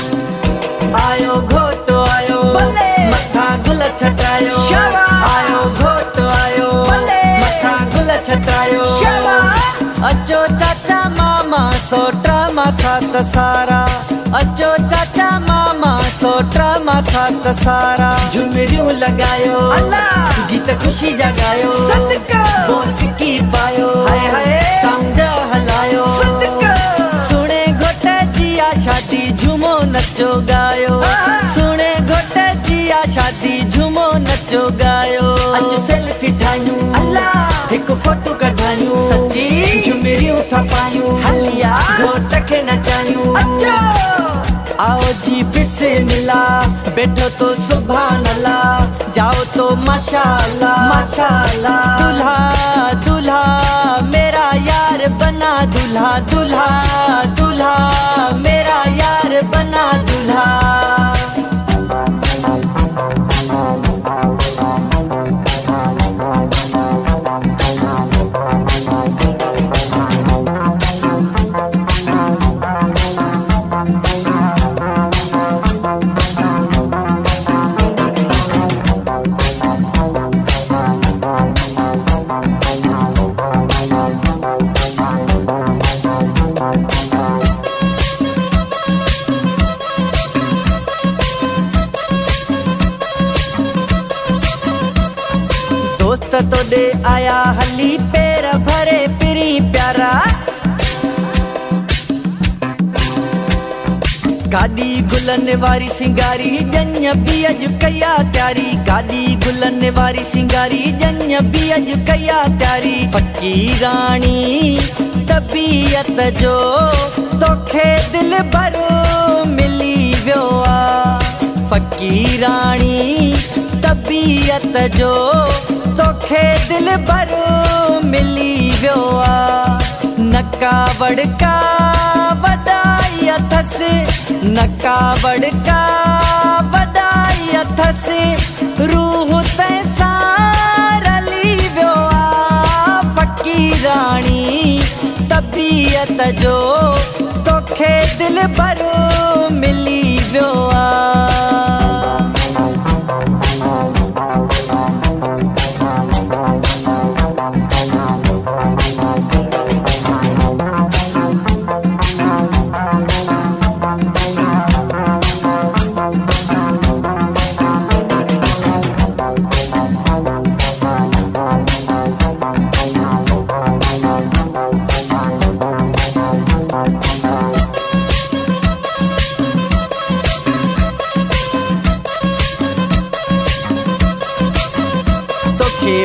आयो घोटो आयो मथा गुल छटायो आयो घोटो आयो मथा गुल छटायो अचो चाचा मामा सोट्रा मा सात सारा अचो चाचा मामा सोट्रा मा सात सारा झुमरियूं लगायो गीत खुशी जगायो मौसीकी पायो साउंड हलायो सुने घोटे जिया शादी झूमो नचो गायो सुने घोटे जिया शादी झूमो नचो गायो अच सेल्फी ठायूं एक फोटो कढायूं सच्ची झुमरियूं थपायूं हलिया घोट खे नचायूं आओ जी बिस्मिल्लाह बैठो तो सुभान अल्लाह जाओ तो माशाअल्लाह माशाअल्लाह दूल्हा दूल्हा मेरा यार बना दूल्हा दूल्हा दूल्हा मेरा यार बना दूल्हा दोस्त तो दे आया हली पैर भरे पिरी प्यारा गाड़ी गुलन वारी सिंगारी जन भी अज कया त्यारी गाड़ी गुलन वारी सिंगारी जन भी अज कया त्यारी पक्की रानी तबीयत जो तोखे दिल भरो मिली वियो आ फकीरानी तबीयत जो तोखे दिल भरो मिली वियो आ नका बड़का वॾाई अथस नका बड़का वॾाई अथस रूह तैसां रली वियो आ फकीरानी तबीयत जो तोखे दिल भरो मिली वियो आ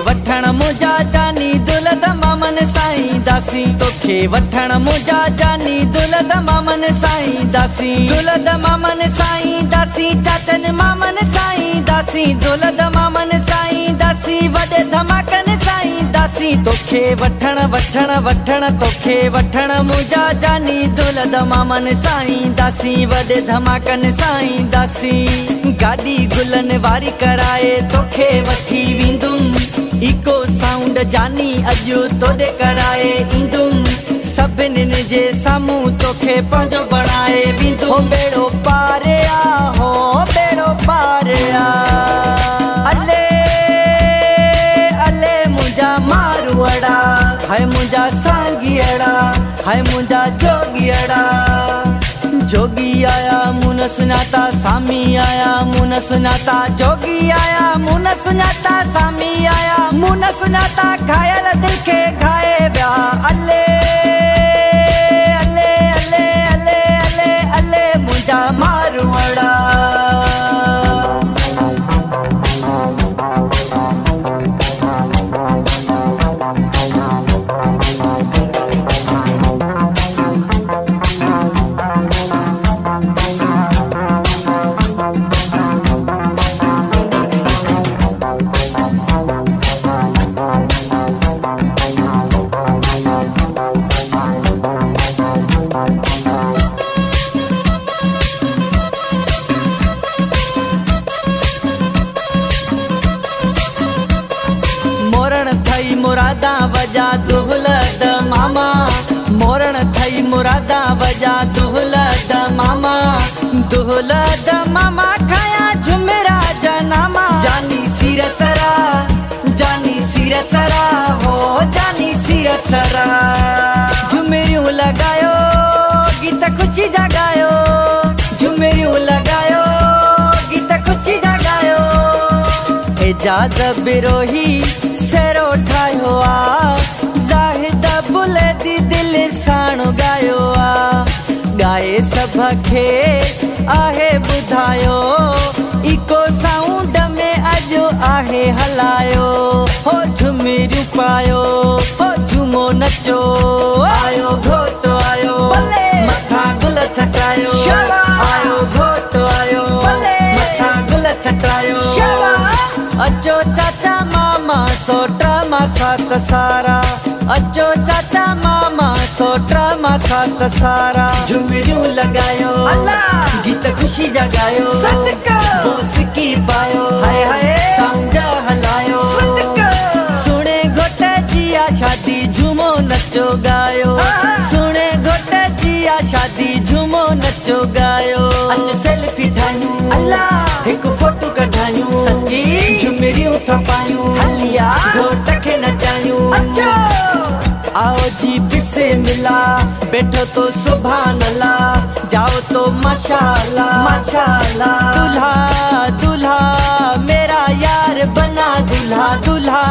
वठण मुंहिंजा जानी दुलद मामन साईं दासी तोखे वठण मुंहिंजा जानी दुलद मामन साईं दासी दुलद मामन साईं दासी चाचन मामन साईं दासी दुलद मामन साईं दासी वॾे धमाकन साईं दासी तोखे वठण वठण वठण तोखे वठण मुंहिंजा जानी दुलद मामन साईं दासी वॾे धमाकन साईं दासी गाॾी गुलन वारी कराए तोखे वठी वेंदुमि इको साउंड जानी अॼु तोॾे कराए ईंदुमि सभिनी जे साम्हूं तोखे पंहिंजो बणाए वेंदुमि बेड़ो पारे आ हो बेड़ो पारे आ अले अले मुंहिंजा मारूअड़ा हाय मुंहिंजा सालगियड़ा हाय मुंहिंजा जोगियड़ा जोगी आया मुन सुञाता सामी आया मुन सुञाता जोगी आया मुन सुञाता सामी आया मुन सुञाता घायल दिल के घाए विया अले अले अले अले अले अले मुंहिंजा मारूअड़ा मुरादा वजा दुहलद मामा मोरण थई मुरादा वजा दुहलद मामा दुहलद मामा खाया झुमरा जनामा जानी सिरसरा हो जानी सिरसरा झुमरियूं लगायो गीत खुशी जगायो झुमरियूं लगायो गीत खुशी जगायो एजाज बिरोही सेरो ठायो आ जाहिद बुले दी दिल साणो गायो आ गाए सभ खे आहे ॿुधायो इको साउंड में अॼु आहे हलायो हो झुमरियूं पायो हो झूमो नचो आयो घोटो आयो मथा गुल छटायो आयो घोटो आयो मथा गुल छटायो अचो चाचा मामा सोट्रा मा सात सारा अचो चाचा मामा सोट्रा मा सात सारा झुमरियूं लगायो गीत खुशी जगायो मौसीकी पायो साउंड हलायो सुने घोट जिया शादी झूमो नचो गायो सुने घोट जिया शादी झूमो नचो गायो अच सेल्फी ठायूं एक फोटो कढायूं सच्ची झुमरियूं थपायूं हलिया घोट खे नचायूं आओ जी बिसे मिला बैठो तो सुभान अल्लाह जाओ तो माशाअल्लाह माशाअल्लाह दूल्हा दूल्हा मेरा यार बना दूल्हा दूल्हा